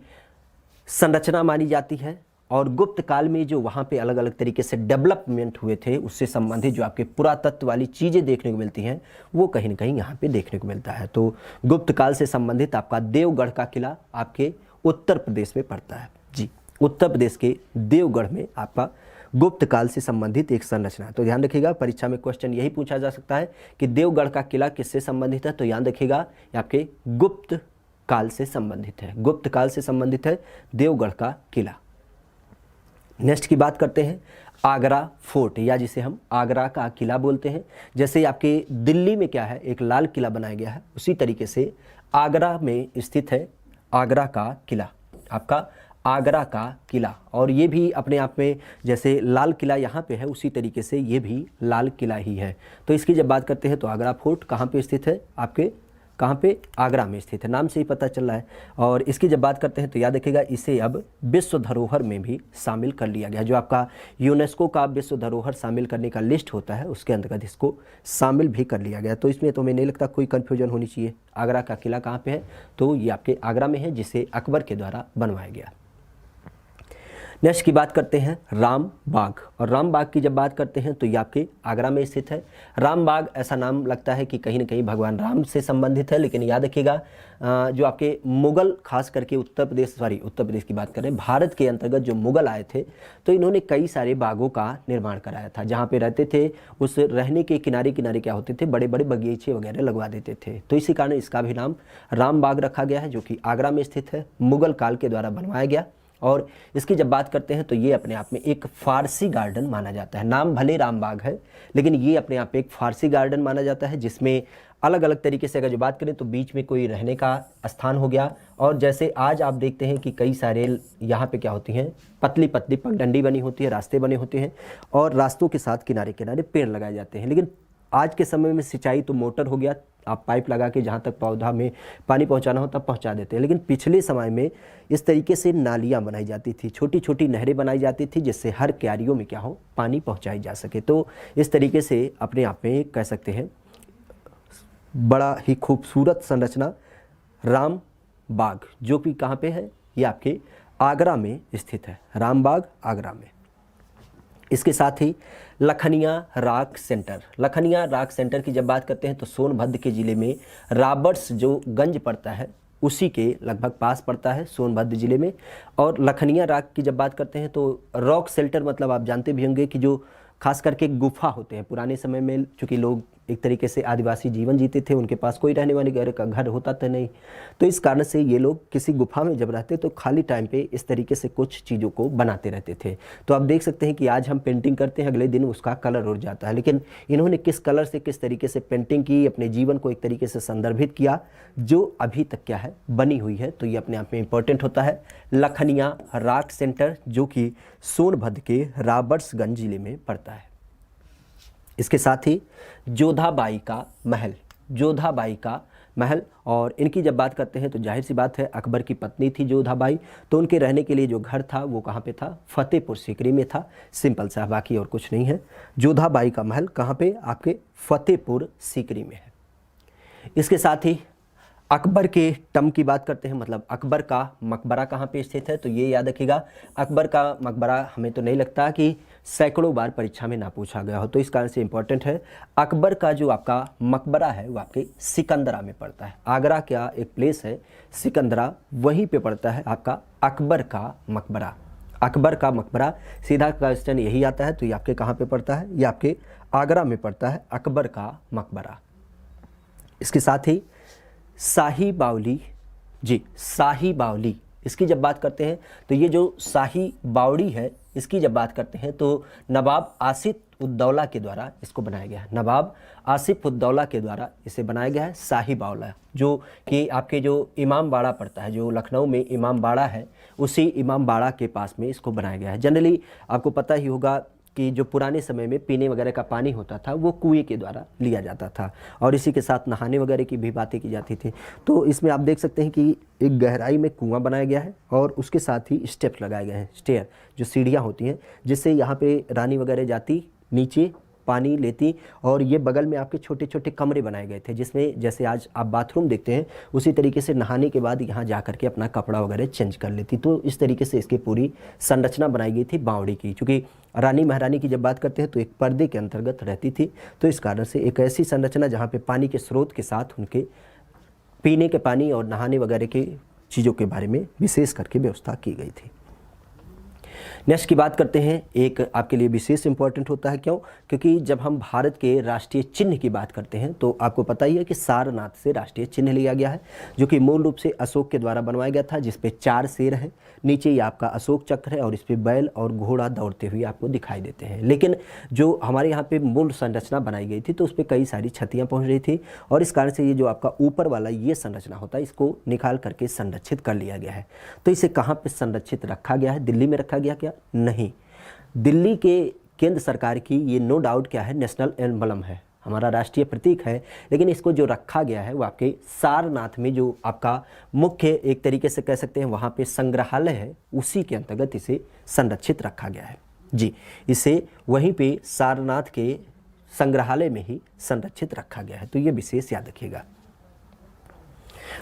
संरचना मानी जाती है। और गुप्त काल में जो वहाँ पे अलग अलग तरीके से डेवलपमेंट हुए थे, उससे संबंधित जो आपके पुरातत्व वाली चीज़ें देखने को मिलती हैं, वो कहीं ना कहीं यहाँ पे देखने को मिलता है। तो गुप्त काल से संबंधित आपका देवगढ़ का किला आपके उत्तर प्रदेश में पड़ता है। जी, उत्तर प्रदेश के देवगढ़ में आपका गुप्त काल से संबंधित एक संरचना है। तो ध्यान रखिएगा, परीक्षा में क्वेश्चन यही पूछा जा सकता है कि देवगढ़ का किला किससे संबंधित है, तो याद रखिएगा ये आपके गुप्त काल से संबंधित है। गुप्त काल से संबंधित है देवगढ़ का किला। नेक्स्ट की बात करते हैं आगरा फोर्ट, या जिसे हम आगरा का किला बोलते हैं। जैसे आपके दिल्ली में क्या है, एक लाल किला बनाया गया है, उसी तरीके से आगरा में स्थित है आगरा का किला, आपका आगरा का किला। और ये भी अपने आप में जैसे लाल किला यहाँ पे है, उसी तरीके से ये भी लाल किला ही है। तो इसकी जब बात करते हैं तो आगरा फोर्ट कहाँ पे स्थित है, आपके कहाँ पे? आगरा में स्थित है, नाम से ही पता चल रहा है। और इसकी जब बात करते हैं तो याद रखिएगा, इसे अब विश्व धरोहर में भी शामिल कर लिया गया। जो आपका यूनेस्को का विश्व धरोहर शामिल करने का लिस्ट होता है, उसके अंतर्गत इसको शामिल भी कर लिया गया। तो इसमें तो हमें नहीं लगता कोई कन्फ्यूजन होनी चाहिए। आगरा का किला कहाँ पे है, तो ये आपके आगरा में है, जिसे अकबर के द्वारा बनवाया गया। नेक्स्ट की बात करते हैं राम बाग। और राम बाग की जब बात करते हैं तो ये आपके आगरा में स्थित है। राम बाग ऐसा नाम लगता है कि कहीं ना कहीं भगवान राम से संबंधित है, लेकिन याद रखिएगा जो आपके मुग़ल, खास करके उत्तर प्रदेश की बात करें, भारत के अंतर्गत जो मुग़ल आए थे, तो इन्होंने कई सारे बागों का निर्माण कराया था। जहाँ पे रहते थे उस रहने के किनारे किनारे क्या होते थे, बड़े बड़े बगीचे वगैरह लगवा देते थे। तो इसी कारण इसका भी नाम राम बाग रखा गया है, जो कि आगरा में स्थित है, मुग़ल काल के द्वारा बनवाया गया। और इसकी जब बात करते हैं तो ये अपने आप में एक फारसी गार्डन माना जाता है। नाम भले रामबाग है, लेकिन ये अपने आप में एक फारसी गार्डन माना जाता है, जिसमें अलग अलग तरीके से अगर जो बात करें तो बीच में कोई रहने का स्थान हो गया, और जैसे आज आप देखते हैं कि कई सारे यहाँ पे क्या होती हैं, पतली पतली पगडंडी बनी होती है, रास्ते बने होते हैं, और रास्तों के साथ किनारे किनारे पेड़ लगाए जाते हैं। लेकिन आज के समय में सिंचाई तो मोटर हो गया, आप पाइप लगा के जहाँ तक पौधा में पानी पहुँचाना हो तब पहुँचा देते हैं। लेकिन पिछले समय में इस तरीके से नालियाँ बनाई जाती थी, छोटी छोटी नहरें बनाई जाती थी, जिससे हर क्यारियों में क्या हो, पानी पहुँचाई जा सके। तो इस तरीके से अपने आप में कह सकते हैं बड़ा ही खूबसूरत संरचना राम बाग, जो कि कहाँ पे है, ये आपके आगरा में स्थित है, राम बाग आगरा में। इसके साथ ही Lakhaniya rock centre, Lakhaniya rock centre की जब बात करते हैं तो सोनभद्र के ज़िले में रॉबर्ट्स जो गंज पड़ता है उसी के लगभग पास पड़ता है, सोनभद्र ज़िले में। और लखनिया रॉक की जब बात करते हैं तो रॉक शेल्टर मतलब आप जानते भी होंगे कि जो खास करके गुफा होते हैं पुराने समय में, चूँकि लोग एक तरीके से आदिवासी जीवन जीते थे, उनके पास कोई रहने वाले घर होता था नहीं, तो इस कारण से ये लोग किसी गुफा में जब रहते तो खाली टाइम पे इस तरीके से कुछ चीज़ों को बनाते रहते थे। तो आप देख सकते हैं कि आज हम पेंटिंग करते हैं, अगले दिन उसका कलर उड़ जाता है, लेकिन इन्होंने किस कलर से किस तरीके से पेंटिंग की, अपने जीवन को एक तरीके से संदर्भित किया, जो अभी तक क्या है, बनी हुई है। तो ये अपने आप में इम्पोर्टेंट होता है। लखनिया रॉक सेंटर जो कि सोनभद्र के रॉबर्ट्सगंज जिले में पड़ता है। इसके साथ ही जोधाबाई का महल, जोधाबाई का महल, और इनकी जब बात करते हैं तो जाहिर सी बात है अकबर की पत्नी थी जोधाबाई, तो उनके रहने के लिए जो घर था वो कहाँ पे था, फतेहपुर सीकरी में था। सिंपल सा, बाकी और कुछ नहीं है। जोधाबाई का महल कहाँ पे, आपके फतेहपुर सीकरी में है। इसके साथ ही अकबर के टम की बात करते हैं, मतलब अकबर का मकबरा कहाँ पे स्थित है, तो ये याद रखिएगा अकबर का मकबरा हमें तो नहीं लगता कि सैकड़ों बार परीक्षा में ना पूछा गया हो, तो इस कारण से इम्पोर्टेंट है। अकबर का जो आपका मकबरा है वो आपके सिकंदरा में पड़ता है। आगरा का एक प्लेस है सिकंदरा, वहीं पे पड़ता है आपका अकबर का मकबरा। अकबर का मकबरा, सीधा क्वेश्चन यही आता है, तो ये आपके कहाँ पे पड़ता है, ये आपके आगरा में पड़ता है, अकबर का मकबरा। इसके साथ ही शाही बावली, जी शाही बावली, इसकी जब बात करते हैं तो ये जो शाही बावड़ी है, इसकी जब बात करते हैं तो नवाब आसिफ उद्दौला के द्वारा इसको बनाया गया है। नवाब आसिफ उद्दौला के द्वारा इसे बनाया गया है शाही बावला, जो कि आपके जो इमाम बाड़ा पड़ता है, जो लखनऊ में इमाम बाड़ा है, उसी इमाम बाड़ा के पास में इसको बनाया गया है। जनरली आपको पता ही होगा कि जो पुराने समय में पीने वगैरह का पानी होता था वो कुएं के द्वारा लिया जाता था, और इसी के साथ नहाने वगैरह की भी बातें की जाती थी। तो इसमें आप देख सकते हैं कि एक गहराई में कुआं बनाया गया है, और उसके साथ ही स्टेप्स लगाए गए हैं, स्टेयर जो सीढ़ियाँ होती हैं, जिससे यहाँ पे रानी वगैरह जाती, नीचे पानी लेती, और ये बगल में आपके छोटे छोटे कमरे बनाए गए थे, जिसमें जैसे आज आप बाथरूम देखते हैं उसी तरीके से नहाने के बाद यहाँ जा करके अपना कपड़ा वगैरह चेंज कर लेती। तो इस तरीके से इसकी पूरी संरचना बनाई गई थी बावड़ी की। चूँकि रानी महारानी की जब बात करते हैं तो एक पर्दे के अंतर्गत रहती थी, तो इस कारण से एक ऐसी संरचना जहाँ पे पानी के स्रोत के साथ उनके पीने के पानी और नहाने वगैरह की चीज़ों के बारे में विशेष करके व्यवस्था की गई थी। नेक्स्ट की बात करते हैं, एक आपके लिए विशेष इंपॉर्टेंट होता है, क्यों? क्योंकि जब हम भारत के राष्ट्रीय चिन्ह की बात करते हैं तो आपको पता ही है कि सारनाथ से राष्ट्रीय चिन्ह लिया गया है, जो कि मूल रूप से अशोक के द्वारा बनवाया गया था, जिसपे 4 शेर हैं, नीचे ये आपका अशोक चक्र है, और इस पर बैल और घोड़ा दौड़ते हुए आपको दिखाई देते हैं। लेकिन जो हमारे यहाँ पे मूल संरचना बनाई गई थी तो उस पर कई सारी क्षतियाँ पहुँच रही थी, और इस कारण से ये जो आपका ऊपर वाला ये संरचना होता है, इसको निकाल करके संरक्षित कर लिया गया है। तो इसे कहाँ पर संरक्षित रखा गया है? दिल्ली में रखा गया क्या? नहीं, दिल्ली के केंद्र सरकार की ये नो डाउट क्या है, नेशनल एम्बलम है, हमारा राष्ट्रीय प्रतीक है, लेकिन इसको जो रखा गया है वो आपके सारनाथ में, जो आपका मुख्य एक तरीके से कह सकते हैं वहाँ पे संग्रहालय है, उसी के अंतर्गत इसे संरक्षित रखा गया है। जी, इसे वहीं पे सारनाथ के संग्रहालय में ही संरक्षित रखा गया है, तो ये विशेष याद रखिएगा।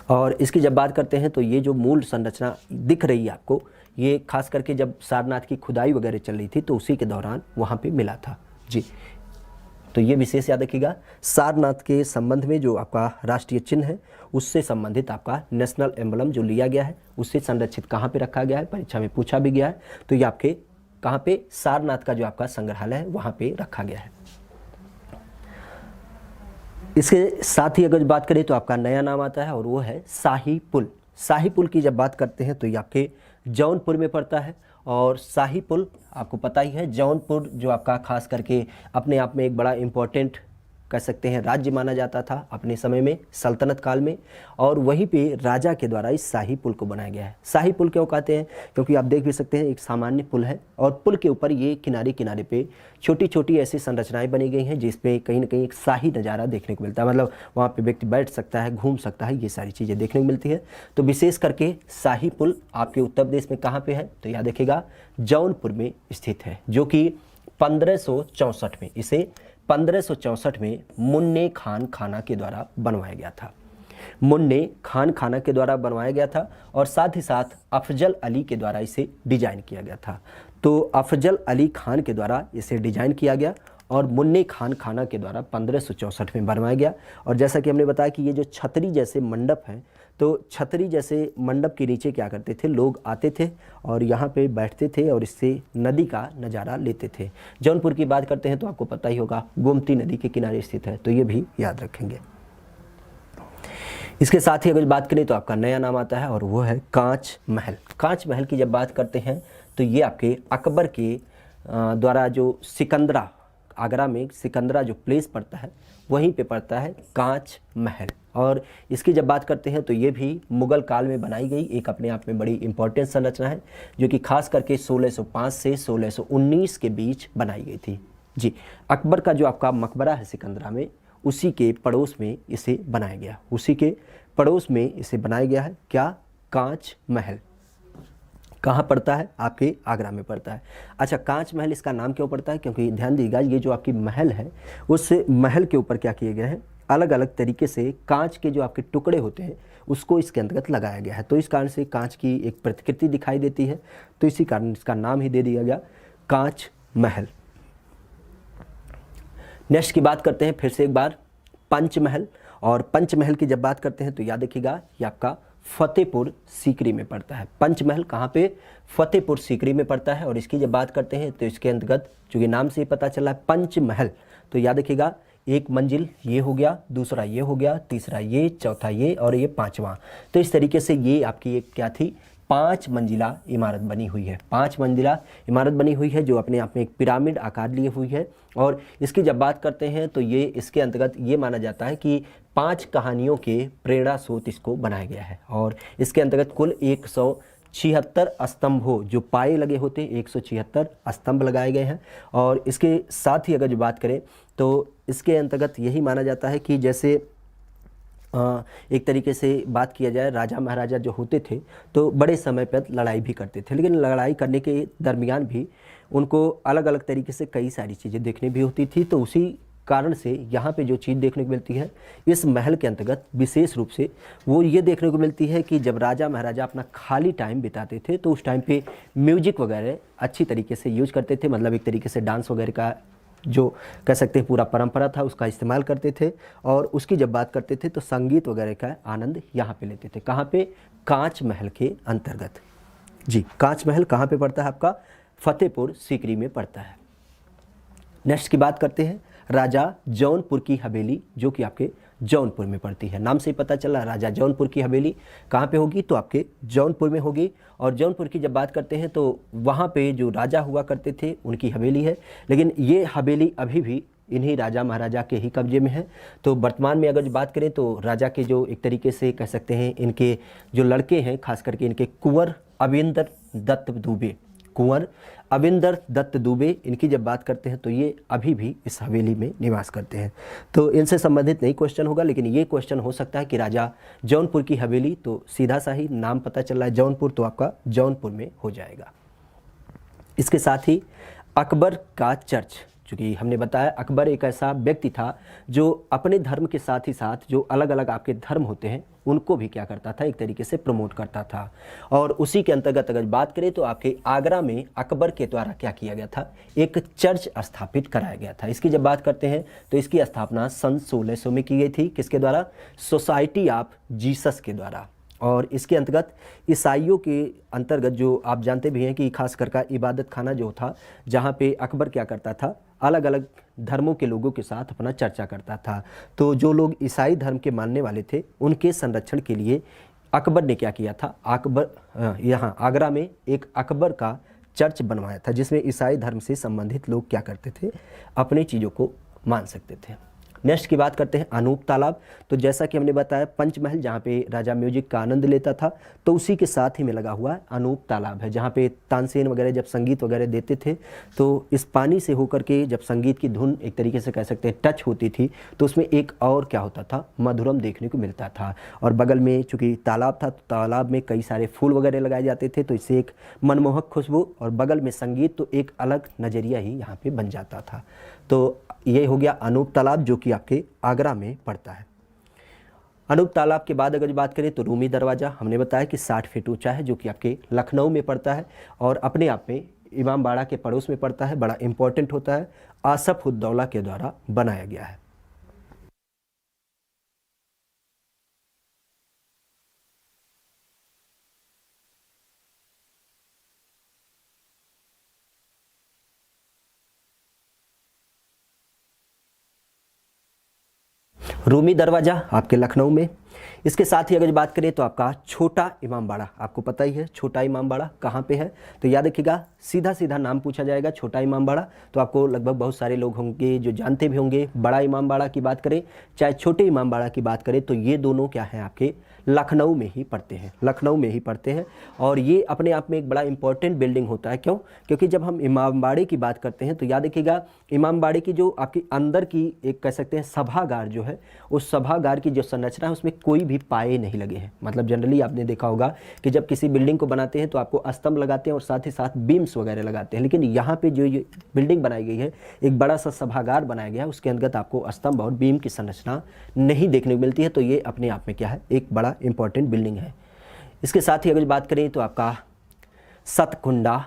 और इसकी जब बात करते हैं तो ये जो मूल संरचना दिख रही है आपको, ये खास करके जब सारनाथ की खुदाई वगैरह चल रही थी तो उसी के दौरान वहाँ पे मिला था। जी, तो ये विशेष याद रखिएगा। सारनाथ के संबंध में जो आपका राष्ट्रीय चिन्ह है उससे संबंधित आपका नेशनल एम्बलम जो लिया गया है, उससे संरक्षित कहाँ पे रखा गया है, परीक्षा में पूछा भी गया है, तो ये आपके कहाँ पे, सारनाथ का जो आपका संग्रहालय है वहाँ पे रखा गया है। इसके साथ ही अगर बात करें तो आपका नया नाम आता है, और वो है शाही पुल। शाही पुल की जब बात करते हैं तो ये आपके जौनपुर में पड़ता है। और शाही पुल आपको पता ही है, जौनपुर जो आपका खास करके अपने आप में एक बड़ा इम्पोर्टेंट कह सकते हैं राज्य माना जाता था अपने समय में, सल्तनत काल में, और वहीं पे राजा के द्वारा इस शाही पुल को बनाया गया है। शाही पुल क्यों कहते हैं? क्योंकि आप देख भी सकते हैं एक सामान्य पुल है और पुल के ऊपर ये किनारे किनारे पे छोटी छोटी ऐसी संरचनाएं बनी गई हैं जिसमें कहीं ना कहीं एक शाही नज़ारा देखने को मिलता है, मतलब वहाँ पे व्यक्ति बैठ सकता है, घूम सकता है, ये सारी चीज़ें देखने को मिलती है। तो विशेष करके शाही पुल आपके उत्तर प्रदेश में कहाँ पे है? तो याद रखिएगा जौनपुर में स्थित है, जो कि 1564 में, इसे 1564 में मुन्ने खान खाना के द्वारा बनवाया गया था। मुन्ने खान खाना के द्वारा बनवाया गया था और साथ ही साथ अफजल अली के द्वारा इसे डिजाइन किया गया था। तो अफजल अली खान के द्वारा इसे डिजाइन किया गया और मुन्ने खान खाना के द्वारा 1564 में बनवाया गया। और जैसा कि हमने बताया कि ये जो छतरी जैसे मंडप हैं, तो छतरी जैसे मंडप के नीचे क्या करते थे, लोग आते थे और यहाँ पे बैठते थे और इससे नदी का नज़ारा लेते थे। जौनपुर की बात करते हैं तो आपको पता ही होगा गोमती नदी के किनारे स्थित है, तो ये भी याद रखेंगे। इसके साथ ही अगर बात करें तो आपका नया नाम आता है और वो है कांच महल। कांच महल की जब बात करते हैं तो ये आपके अकबर के द्वारा जो सिकंदरा, आगरा में सिकंदरा जो प्लेस पड़ता है वहीं पे पड़ता है कांच महल। और इसकी जब बात करते हैं तो ये भी मुगल काल में बनाई गई एक अपने आप में बड़ी इंपॉर्टेंट संरचना है, जो कि खास करके 1605 से 1619 के बीच बनाई गई थी। जी, अकबर का जो आपका मकबरा है सिकंदरा में, उसी के पड़ोस में इसे बनाया गया, उसी के पड़ोस में इसे बनाया गया है। क्या? कांच महल। कहाँ पड़ता है? आपके आगरा में पड़ता है। अच्छा, कांच महल इसका नाम क्यों पड़ता है? क्योंकि ध्यान दीजिएगा ये जो आपकी महल है उस महल के ऊपर क्या किए गए हैं, अलग अलग तरीके से कांच के जो आपके टुकड़े होते हैं उसको इसके अंतर्गत लगाया गया है। तो इस कारण से कांच की एक प्रतिकृति दिखाई देती है, तो इसी कारण इसका नाम ही दे दिया गया कांच महल। नेक्स्ट की बात करते हैं फिर से एक बार पंचमहल। और पंचमहल की जब बात करते हैं तो याद रखिएगा ये आपका फतेहपुर सीकरी में पड़ता है। पंचमहल कहाँ पे? फतेहपुर सीकरी में पड़ता है। और इसकी जब बात करते हैं तो इसके अंतर्गत चूँकि नाम से ही पता चला है पंचमहल, तो याद रखिएगा एक मंजिल ये हो गया, दूसरा ये हो गया, तीसरा ये, चौथा ये और ये पांचवा। तो इस तरीके से ये आपकी एक क्या थी, 5 मंजिला इमारत बनी हुई है। 5 मंजिला इमारत बनी हुई है जो अपने आप में एक पिरामिड आकार लिए हुई है। और इसकी जब बात करते हैं तो ये इसके अंतर्गत ये माना जाता है कि 5 कहानियों के प्रेरणा स्रोत इसको बनाया गया है। और इसके अंतर्गत कुल 176 स्तंभों जो पाए लगे होते हैं, 176 स्तंभ लगाए गए हैं। और इसके साथ ही अगर जो बात करें तो इसके अंतर्गत यही माना जाता है कि जैसे एक तरीके से बात किया जाए, राजा महाराजा जो होते थे तो बड़े समय पर लड़ाई भी करते थे, लेकिन लड़ाई करने के दरमियान भी उनको अलग अलग तरीके से कई सारी चीज़ें देखने भी होती थी। तो उसी कारण से यहाँ पे जो चीज़ देखने को मिलती है इस महल के अंतर्गत विशेष रूप से वो ये देखने को मिलती है कि जब राजा महाराजा अपना खाली टाइम बिताते थे तो उस टाइम पे म्यूजिक वगैरह अच्छी तरीके से यूज करते थे, मतलब एक तरीके से डांस वगैरह का जो कह सकते हैं पूरा परंपरा था उसका इस्तेमाल करते थे। और उसकी जब बात करते थे तो संगीत वगैरह का आनंद यहाँ पे लेते थे। कहाँ पे? कांच महल के अंतर्गत। जी, कांच महल कहाँ पे पड़ता है? आपका फतेहपुर सीकरी में पड़ता है। नेक्स्ट की बात करते हैं राजा जौनपुर की हवेली, जो कि आपके जौनपुर में पड़ती है। नाम से ही पता चला राजा जौनपुर की हवेली कहाँ पे होगी, तो आपके जौनपुर में होगी। और जौनपुर की जब बात करते हैं तो वहाँ पे जो राजा हुआ करते थे उनकी हवेली है, लेकिन ये हवेली अभी भी इन्हीं राजा महाराजा के ही कब्जे में है। तो वर्तमान में अगर बात करें तो राजा के जो एक तरीके से कह सकते हैं इनके जो लड़के हैं, खास करके इनके कुंवर अविंदर दत्त दुबे, कुंवर अविंदर दत्त दुबे, इनकी जब बात करते हैं तो ये अभी भी इस हवेली में निवास करते हैं। तो इनसे संबंधित नहीं क्वेश्चन होगा, लेकिन ये क्वेश्चन हो सकता है कि राजा जौनपुर की हवेली, तो सीधा सा ही नाम पता चल रहा है जौनपुर, तो आपका जौनपुर में हो जाएगा। इसके साथ ही अकबर का चर्च, चूँकि हमने बताया अकबर एक ऐसा व्यक्ति था जो अपने धर्म के साथ ही साथ जो अलग अलग आपके धर्म होते हैं उनको भी क्या करता था, एक तरीके से प्रमोट करता था। और उसी के अंतर्गत अगर बात करें तो आपके आगरा में अकबर के द्वारा क्या किया गया था, एक चर्च स्थापित कराया गया था। इसकी जब बात करते हैं तो इसकी स्थापना सन 1600 में की गई थी। किसके द्वारा? सोसाइटी ऑफ जीसस के द्वारा। और इसके अंतर्गत ईसाइयों के अंतर्गत जो आप जानते भी हैं कि खास कर का इबादत खाना जो था, जहाँ पे अकबर क्या करता था, अलग अलग धर्मों के लोगों के साथ अपना चर्चा करता था। तो जो लोग ईसाई धर्म के मानने वाले थे उनके संरक्षण के लिए अकबर ने क्या किया था, अकबर यहाँ आगरा में एक अकबर का चर्च बनवाया था, जिसमें ईसाई धर्म से संबंधित लोग क्या करते थे, अपनी चीज़ों को मान सकते थे। नेक्स्ट की बात करते हैं अनूप तालाब। तो जैसा कि हमने बताया पंचमहल जहाँ पे राजा म्यूजिक का आनंद लेता था, तो उसी के साथ ही में लगा हुआ अनूप तालाब है, जहाँ पे तानसेन वगैरह जब संगीत वगैरह देते थे तो इस पानी से होकर के जब संगीत की धुन एक तरीके से कह सकते हैं टच होती थी, तो उसमें एक और क्या होता था, मधुरम देखने को मिलता था। और बगल में चूँकि तालाब था, तो तालाब में कई सारे फूल वगैरह लगाए जाते थे, तो इससे एक मनमोहक खुशबू और बगल में संगीत, तो एक अलग नज़रिया ही यहाँ पर बन जाता था। तो ये हो गया अनूप तालाब, जो कि आपके आगरा में पड़ता है। अनूप तालाब के बाद अगर बात करें तो रूमी दरवाज़ा, हमने बताया कि 60 फीट ऊंचा है, जो कि आपके लखनऊ में पड़ता है और अपने आप में इमामबाड़ा के पड़ोस में पड़ता है, बड़ा इंपॉर्टेंट होता है, आसफ उद्दौला के द्वारा बनाया गया है। रूमी दरवाज़ा आपके लखनऊ में। इसके साथ ही अगर बात करें तो आपका छोटा इमामबाड़ा, आपको पता ही है छोटा इमामबाड़ा कहाँ पे है, तो याद रखिएगा, सीधा सीधा नाम पूछा जाएगा छोटा इमामबाड़ा, तो आपको लगभग बहुत सारे लोग होंगे जो जानते भी होंगे। बड़ा इमामबाड़ा की बात करें चाहे छोटे इमामबाड़ा की बात करें, तो ये दोनों क्या हैं, आपके लखनऊ में ही पड़ते हैं, लखनऊ में ही पड़ते हैं। और ये अपने आप में एक बड़ा इंपॉर्टेंट बिल्डिंग होता है। क्यों? क्योंकि जब हम इमामबाड़े की बात करते हैं तो याद रखिएगा, इमामबाड़े की जो आपकी अंदर की एक कह सकते हैं सभागार जो है, उस सभागार की जो संरचना है उसमें कोई भी पाए नहीं लगे हैं। मतलब जनरली आपने देखा होगा कि जब किसी बिल्डिंग को बनाते हैं तो आपको स्तंभ लगाते हैं और साथ ही साथ बीम्स वगैरह लगाते हैं, लेकिन यहाँ पे जो ये बिल्डिंग बनाई गई है, एक बड़ा सा सभागार बनाया गया है, उसके अंतर्गत आपको स्तंभ और बीम की संरचना नहीं देखने को मिलती है। तो ये अपने आप में क्या है, एक बड़ा इंपॉर्टेंट बिल्डिंग है। इसके साथ ही अगर बात करें तो आपका सतकुंडा,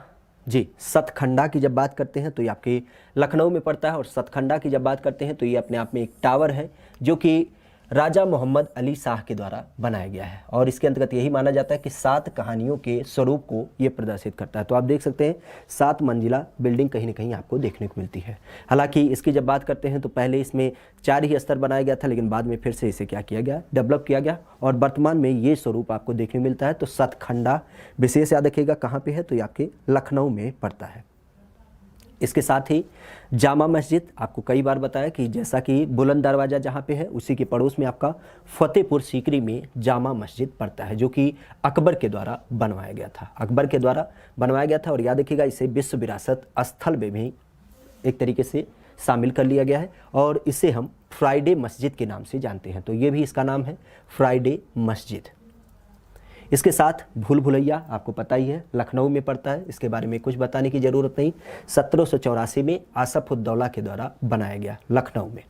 जी सतखंडा की जब बात करते हैं तो ये आपके लखनऊ में पड़ता है। और सतखंडा की जब बात करते हैं तो ये अपने आप में एक टावर है, जो कि राजा मोहम्मद अली शाह के द्वारा बनाया गया है। और इसके अंतर्गत यही माना जाता है कि 7 कहानियों के स्वरूप को ये प्रदर्शित करता है। तो आप देख सकते हैं 7 मंजिला बिल्डिंग कहीं ना कहीं आपको देखने को मिलती है। हालांकि इसकी जब बात करते हैं तो पहले इसमें 4 ही स्तर बनाया गया था, लेकिन बाद में फिर से इसे क्या किया गया, डेवलप किया गया और वर्तमान में ये स्वरूप आपको देखने को मिलता है। तो सतखंडा विशेष याद रखिएगा कहाँ पर है, तो ये आपके लखनऊ में पड़ता है। इसके साथ ही जामा मस्जिद, आपको कई बार बताया कि जैसा कि बुलंद दरवाज़ा जहाँ पे है, उसी के पड़ोस में आपका फतेहपुर सीकरी में जामा मस्जिद पड़ता है, जो कि अकबर के द्वारा बनवाया गया था, अकबर के द्वारा बनवाया गया था। और याद रखिएगा इसे विश्व विरासत स्थल में भी एक तरीके से शामिल कर लिया गया है और इसे हम फ्राइडे मस्जिद के नाम से जानते हैं। तो ये भी इसका नाम है फ्राइडे मस्जिद। इसके साथ भूल भुलैया, आपको पता ही है लखनऊ में पड़ता है, इसके बारे में कुछ बताने की ज़रूरत नहीं। 1784 में आसफ उद्दौला के द्वारा बनाया गया लखनऊ में।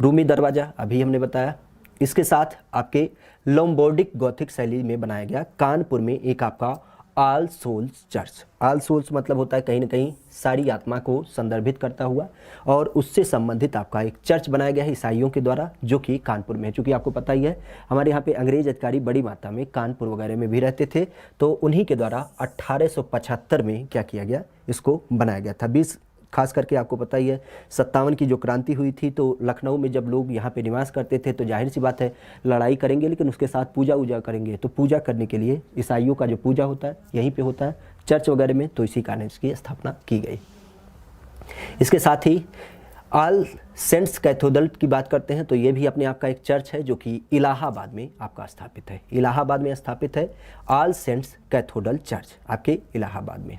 रूमी दरवाज़ा अभी हमने बताया। इसके साथ आपके लोम्बार्डिक गॉथिक शैली में बनाया गया कानपुर में एक आपका आल सोल्स चर्च। आल सोल्स मतलब होता है कहीं ना कहीं सारी आत्मा को संदर्भित करता हुआ, और उससे संबंधित आपका एक चर्च बनाया गया है ईसाइयों के द्वारा, जो कि कानपुर में है। चूँकि आपको पता ही है हमारे यहाँ पे अंग्रेज अधिकारी बड़ी मात्रा में कानपुर वगैरह में भी रहते थे, तो उन्हीं के द्वारा 1875 में क्या किया गया, इसको बनाया गया था। 20 खास करके आपको पता ही है 57 की जो क्रांति हुई थी, तो लखनऊ में जब लोग यहाँ पे निवास करते थे तो जाहिर सी बात है लड़ाई करेंगे, लेकिन उसके साथ पूजा वूजा करेंगे। तो पूजा करने के लिए ईसाइयों का जो पूजा होता है यहीं पे होता है चर्च वगैरह में, तो इसी कारण इसकी स्थापना की गई। इसके साथ ही ऑल सेंट्स कैथोडल की बात करते हैं तो ये भी अपने आप का एक चर्च है, जो कि इलाहाबाद में आपका स्थापित है। इलाहाबाद में स्थापित है ऑल सेंट्स कैथोडल चर्च, आपके इलाहाबाद में।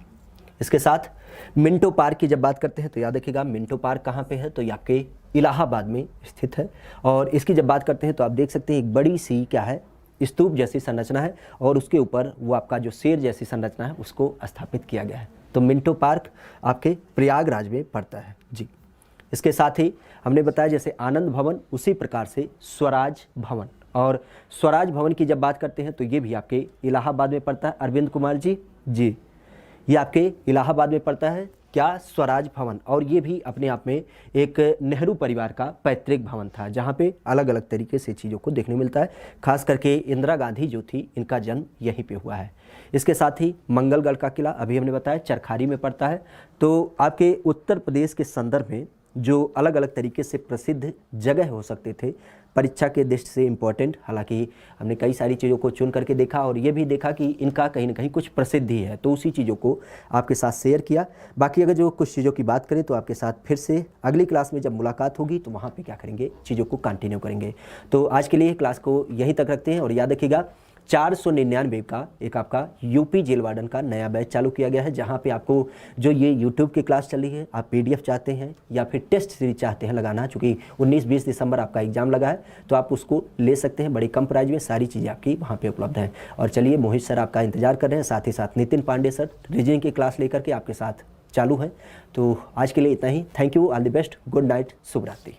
इसके साथ मिंटो पार्क की जब बात करते हैं तो याद रखिएगा मिंटो पार्क कहाँ पे है, तो ये आपके इलाहाबाद में स्थित है। और इसकी जब बात करते हैं तो आप देख सकते हैं एक बड़ी सी क्या है, स्तूप जैसी संरचना है, और उसके ऊपर वो आपका जो शेर जैसी संरचना है उसको स्थापित किया गया है। तो मिंटो पार्क आपके प्रयागराज में पड़ता है जी। इसके साथ ही हमने बताया जैसे आनंद भवन, उसी प्रकार से स्वराज भवन। और स्वराज भवन की जब बात करते हैं तो ये भी आपके इलाहाबाद में पड़ता है। अरविंद कुमार जी, जी ये आपके इलाहाबाद में पड़ता है क्या, स्वराज भवन। और ये भी अपने आप में एक नेहरू परिवार का पैतृक भवन था, जहाँ पे अलग अलग तरीके से चीज़ों को देखने मिलता है। खास करके इंदिरा गांधी जो थी, इनका जन्म यहीं पे हुआ है। इसके साथ ही मंगलगढ़ का किला अभी हमने बताया चरखारी में पड़ता है। तो आपके उत्तर प्रदेश के संदर्भ में जो अलग अलग तरीके से प्रसिद्ध जगह हो सकते थे परीक्षा के दृष्टि से इम्पोर्टेंट। हालांकि हमने कई सारी चीज़ों को चुन करके देखा और ये भी देखा कि इनका कहीं ना कहीं कुछ प्रसिद्धि है, तो उसी चीज़ों को आपके साथ शेयर किया। बाकी अगर जो कुछ चीज़ों की बात करें तो आपके साथ फिर से अगली क्लास में जब मुलाकात होगी तो वहाँ पे क्या करेंगे, चीज़ों को कंटिन्यू करेंगे। तो आज के लिए क्लास को यहीं तक रखते हैं और याद रखिएगा 499 का एक आपका यूपी जेल वार्डन का नया बैच चालू किया गया है, जहां पे आपको जो ये यूट्यूब की क्लास चली है, आप पीडीएफ चाहते हैं या फिर टेस्ट सीरीज चाहते हैं लगाना, चूँकि 19-20 दिसंबर आपका एग्जाम लगा है, तो आप उसको ले सकते हैं बड़ी कम प्राइस में। सारी चीज़ें आपकी वहाँ पे उपलब्ध हैं। और चलिए मोहित सर आपका इंतजार कर रहे हैं, साथ ही साथ नितिन पांडे सर रीजनिंग की क्लास लेकर के आपके साथ चालू है। तो आज के लिए इतना ही। Thank you, all the best, good night, शुभ रात्रि।